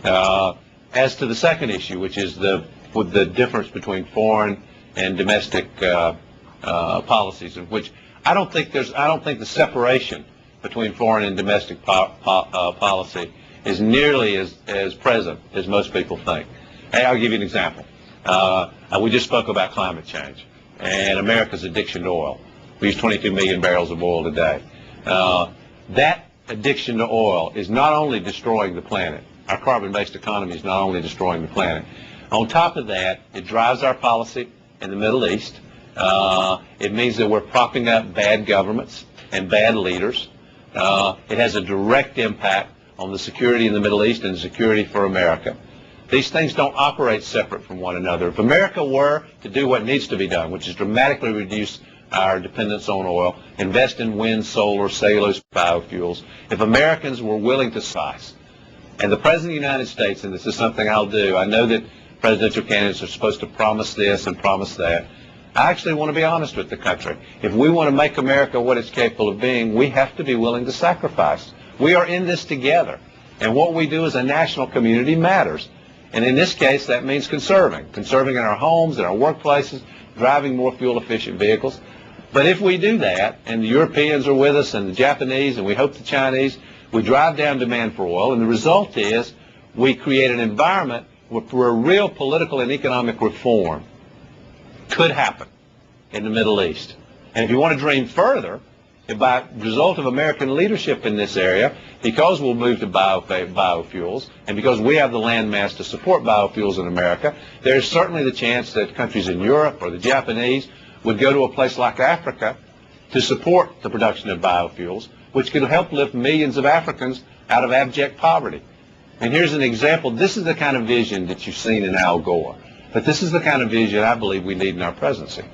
As to the second issue, which is the difference between foreign and domestic policies, in which I don't think the separation between foreign and domestic policy is nearly as present as most people think. Hey, I'll give you an example. We just spoke about climate change and America's addiction to oil. We use 22 million barrels of oil a day. That addiction to oil is not only destroying the planet. Our carbon-based economy is not only destroying the planet. On top of that, it drives our policy in the Middle East. It means that we're propping up bad governments and bad leaders. It has a direct impact on the security in the Middle East and the security for America. These things don't operate separate from one another. If America were to do what needs to be done, which is dramatically reduce our dependence on oil, invest in wind, solar, cellulose, biofuels, if Americans were willing to sacrifice, and the President of the United States, and this is something I'll do, I know that presidential candidates are supposed to promise this and promise that. I actually want to be honest with the country. If we want to make America what it's capable of being, we have to be willing to sacrifice. We are in this together, and what we do as a national community matters. And in this case, that means conserving in our homes, in our workplaces, driving more fuel-efficient vehicles. But if we do that, and the Europeans are with us, and the Japanese, and we hope the Chinese, we drive down demand for oil, and the result is we create an environment where real political and economic reform could happen in the Middle East. And if you want to dream further, by result of American leadership in this area, because we'll move to biofuels, and because we have the land mass to support biofuels in America, there's certainly the chance that countries in Europe or the Japanese would go to a place like Africa to support the production of biofuels, which could help lift millions of Africans out of abject poverty. And here's an example. This is the kind of vision that you've seen in Al Gore. But this is the kind of vision I believe we need in our presidency.